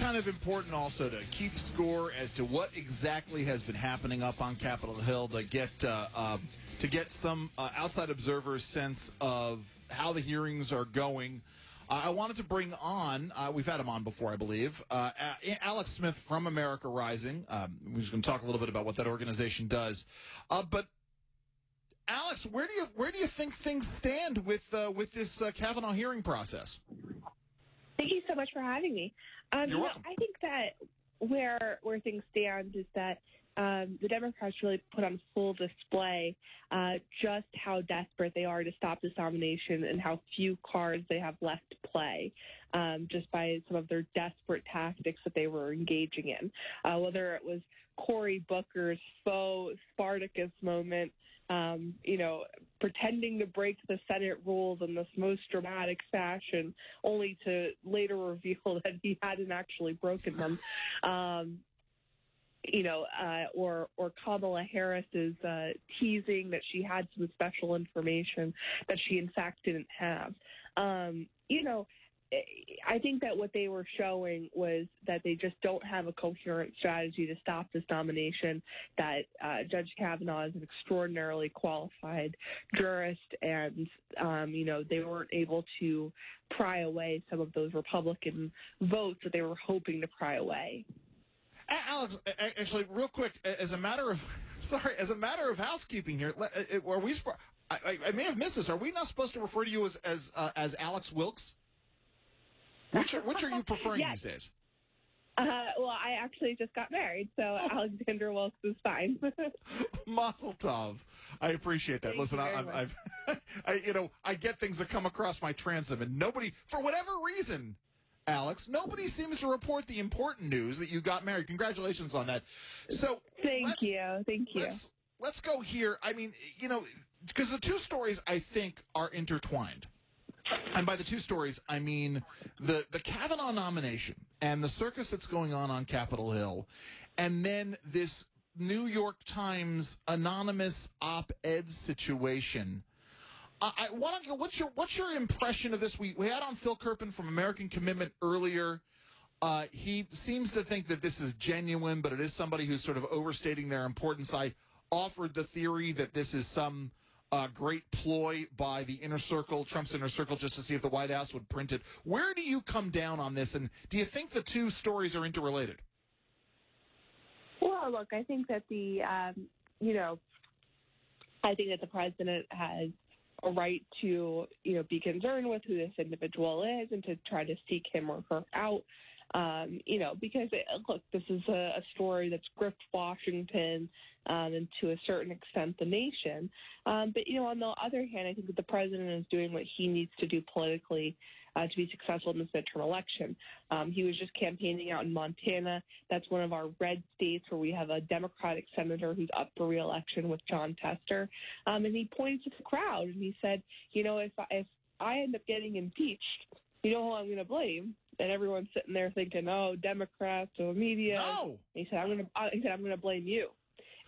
kind of important also to keep score as to what exactly has been happening up on Capitol Hill to get some outside observers' sense of how the hearings are going. I wanted to bring on, we've had him on before, I believe, Alex Smith from America Rising. We're just going to talk a little bit about what that organization does. But Alex, where do you think things stand with this Kavanaugh hearing process? Thank you so much for having me. You're welcome. I think that where things stand is that the Democrats really put on full display just how desperate they are to stop this nomination and how few cards they have left to play, just by some of their desperate tactics that they were engaging in. Whether it was Cory Booker's faux Spartacus moment, pretending to break the Senate rules in this most dramatic fashion, only to later reveal that he hadn't actually broken them. Or Kamala Harris's teasing that she had some special information that she in fact didn't have. I think that what they were showing was that they just don't have a coherent strategy to stop this nomination, that Judge Kavanaugh is an extraordinarily qualified jurist, and, they weren't able to pry away some of those Republican votes that they were hoping to pry away. Alex, actually, real quick, as a matter of housekeeping here, are we? I may have missed this. Are we not supposed to refer to you as Alex Wilkes? Which are you preferring these days? Well, I actually just got married, so Alexander Wilkes is fine. Mazel tov. I appreciate that. Listen, I get things that come across my transom, and nobody, for whatever reason, Alex, nobody seems to report the important news that you got married. Congratulations on that. So Thank you. Let's go here. I mean, because the two stories I think are intertwined. And by the two stories, I mean the Kavanaugh nomination and the circus that's going on Capitol Hill, and then this New York Times anonymous op-ed situation. I want to go. What's your impression of this? We had on Phil Kerpen from American Commitment earlier. He seems to think that this is genuine, but it is somebody who's sort of overstating their importance. I offered the theory that this is some great ploy by the inner circle, Trump's inner circle, just to see if the White House would print it. Where do you come down on this, and do you think the two stories are interrelated? Well, look, I think that I think that the president has a right to, be concerned with who this individual is and to try to seek him or her out. Because, this is a story that's gripped Washington and to a certain extent the nation. But, on the other hand, I think that the president is doing what he needs to do politically to be successful in this midterm election. He was just campaigning out in Montana. That's one of our red states where we have a Democratic senator who's up for re-election with John Tester. And he pointed to the crowd and he said, if I end up getting impeached, you know who I'm going to blame? And everyone's sitting there thinking, "Oh, Democrats or media." No. He said, "I'm going to blame you."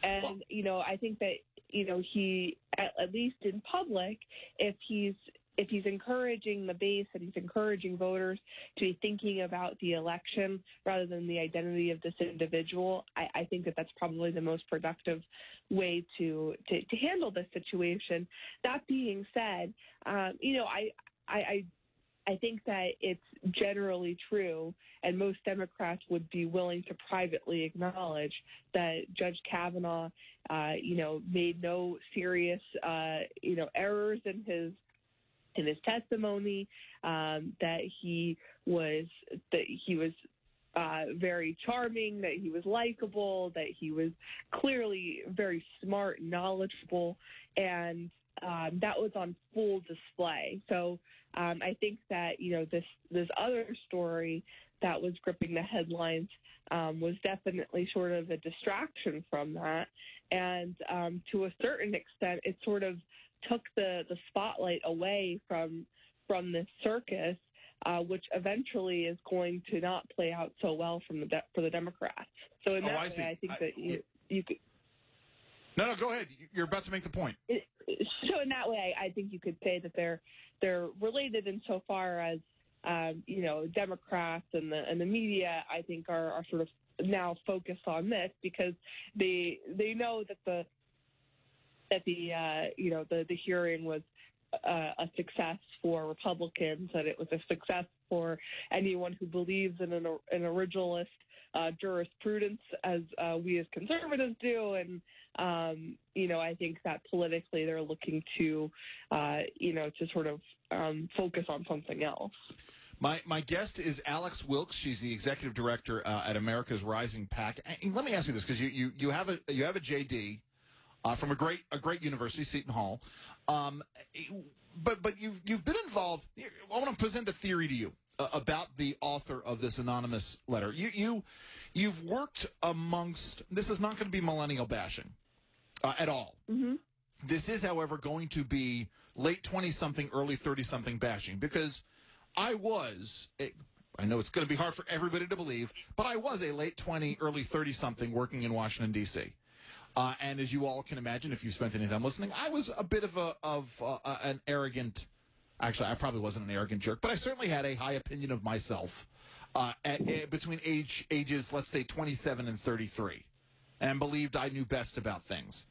And I think that he, at least in public, if he's encouraging the base and he's encouraging voters to be thinking about the election rather than the identity of this individual, I think that that's probably the most productive way to handle this situation. That being said, I think that it's generally true, and most Democrats would be willing to privately acknowledge that Judge Kavanaugh, made no serious, errors in his testimony, that he was very charming, that he was likable, that he was clearly very smart and knowledgeable, and that was on full display. So I think that this other story that was gripping the headlines was definitely sort of a distraction from that, and to a certain extent, it sort of took the spotlight away from this circus, which eventually is going to not play out so well for the Democrats. So in that way, I think that you could. No, go ahead. You're about to make the point. So in that way, I think you could say that they're related insofar as Democrats and the media, I think, are sort of now focused on this because they know that the hearing was a success for Republicans, that it was a success for anyone who believes in an originalist jurisprudence, as we as conservatives do, and I think that politically they're looking to sort of focus on something else. My guest is Alex Wilkes. She's the executive director at America's Rising PAC. And let me ask you this, because you have a JD from a great university, Seton Hall, but you've been involved. I want to present a theory to you about the author of this anonymous letter. You've worked amongst. This is not going to be millennial bashing at all. Mm-hmm. This is, however, going to be late 20-something, early 30-something bashing, because I know it's going to be hard for everybody to believe, but I was a late 20, early 30-something working in Washington, D.C. And as you all can imagine, if you've spent any time listening, I was a bit of an arrogant. Actually, I probably wasn't an arrogant jerk, but I certainly had a high opinion of myself between ages, let's say, 27 and 33, and believed I knew best about things.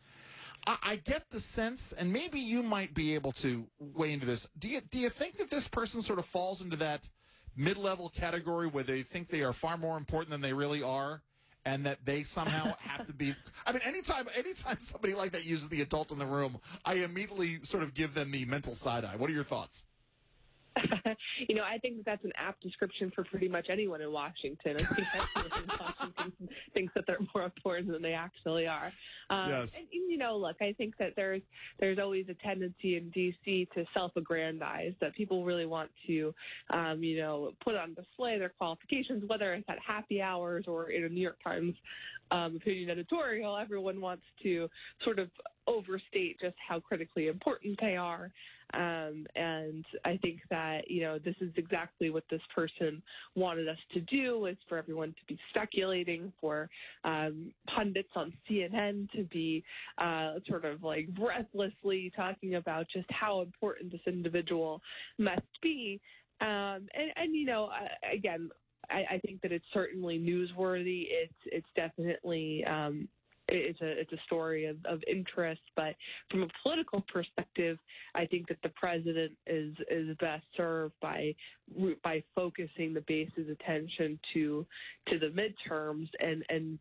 I get the sense, and maybe you might be able to weigh into this. Do you think that this person sort of falls into that mid-level category where they think they are far more important than they really are, and that they somehow have to be? I mean, anytime somebody like that uses the adult in the room, I immediately sort of give them the mental side eye. What are your thoughts? I think that's an apt description for pretty much anyone in Washington. I think everyone in Washington thinks that they're more important than they actually are. Yes. And look, I think that there's always a tendency in D.C. to self-aggrandize, that people really want to, put on display their qualifications, whether it's at happy hours or in a New York Times opinion editorial. Everyone wants to sort of overstate just how critically important they are. And I think that, this is exactly what this person wanted us to do, is for everyone to be speculating, for pundits on CNN to be sort of like breathlessly talking about just how important this individual must be. Again, I think that it's certainly newsworthy. It's definitely it's a story of interest, but from a political perspective, I think that the president is best served by focusing the base's attention to the midterms and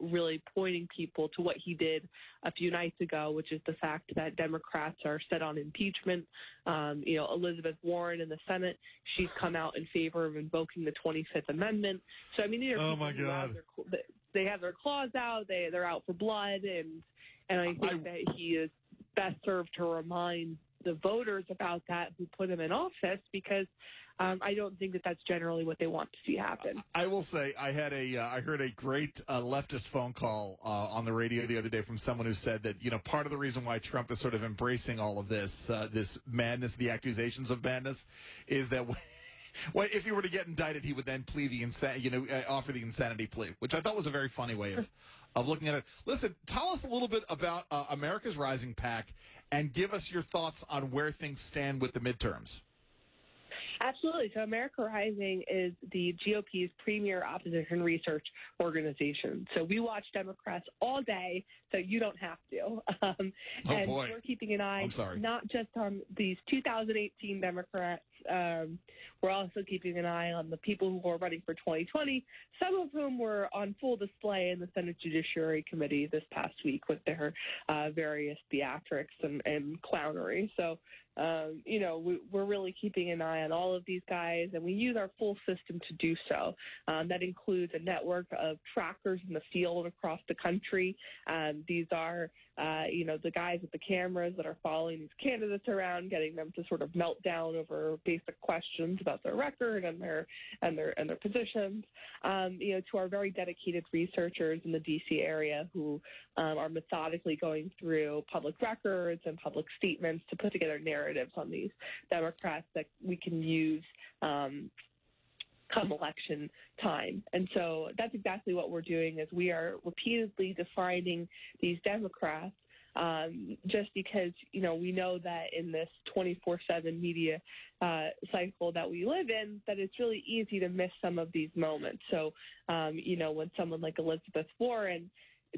really pointing people to what he did a few nights ago, which is the fact that Democrats are set on impeachment. Elizabeth Warren in the Senate, she's come out in favor of invoking the 25th Amendment. So, I mean, these are oh my God. They have their claws out. They're out for blood, and I think that he is best served to remind the voters about that who put him in office, because I don't think that that's generally what they want to see happen. I will say I heard a great leftist phone call on the radio the other day from someone who said that part of the reason why Trump is sort of embracing all of this madness, the accusations of madness, is that. Well, if he were to get indicted, he would then offer the insanity plea, which I thought was a very funny way of looking at it. Listen, tell us a little bit about America's Rising PAC and give us your thoughts on where things stand with the midterms. Absolutely. So America Rising is the GOP's premier opposition research organization. So we watch Democrats all day, so you don't have to. And boy. We're keeping an eye not just on these 2018 Democrats. We're also keeping an eye on the people who are running for 2020, some of whom were on full display in the Senate Judiciary Committee this past week with their various theatrics and clownery. So, we're really keeping an eye on all of these guys, and we use our full system to do so. That includes a network of trackers in the field across the country. These are, the guys with the cameras that are following these candidates around, getting them to sort of melt down over basic questions about their record and their positions. To our very dedicated researchers in the D.C. area who are methodically going through public records and public statements to put together narratives on these Democrats that we can use come election time. And so that's exactly what we're doing, is we are repeatedly defining these Democrats just because, we know that in this 24/7 media cycle that we live in, that it's really easy to miss some of these moments. So, when someone like Elizabeth Warren,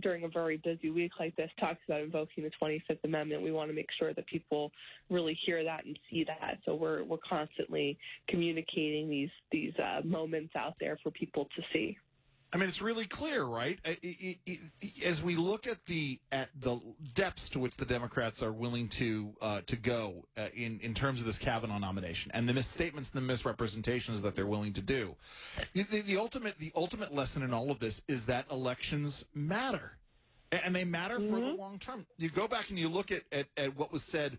during a very busy week like this, talks about invoking the 25th Amendment, we want to make sure that people really hear that and see that. So we're constantly communicating these moments out there for people to see. I mean, it's really clear, right? As we look at the depths to which the Democrats are willing to go in terms of this Kavanaugh nomination and the misstatements and the misrepresentations that they're willing to do, the ultimate lesson in all of this is that elections matter, and they matter for the long term. You go back and you look at what was said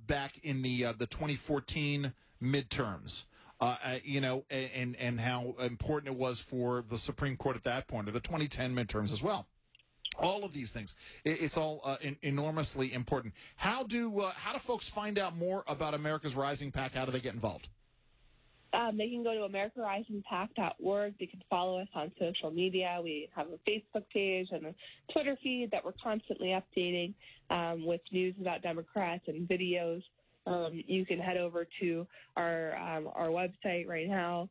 back in the 2014 midterms. And how important it was for the Supreme Court at that point, or the 2010 midterms as well. All of these things, it's all enormously important. How do folks find out more about America's Rising PAC? How do they get involved? They can go to AmericaRisingPAC.org. They can follow us on social media. We have a Facebook page and a Twitter feed that we're constantly updating with news about Democrats and videos. You can head over to our website right now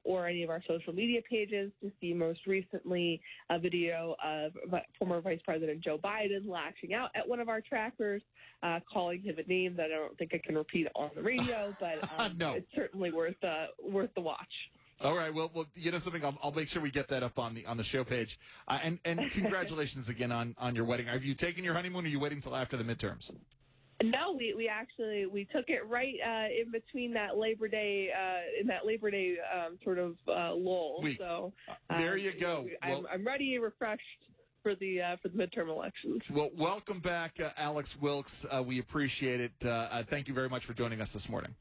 or any of our social media pages to see most recently a video of former Vice President Joe Biden lashing out at one of our trackers, calling him a name that I don't think I can repeat on the radio, but no. It's certainly worth the watch. All right. Well, you know something. I'll make sure we get that up on the show page. And congratulations again on your wedding. Have you taken your honeymoon, or are you waiting until after the midterms? No, we actually took it right in between that Labor Day sort of lull. Week. So there you go. I'm ready and refreshed for the midterm elections. Well, welcome back, Alex Wilkes. We appreciate it. Thank you very much for joining us this morning.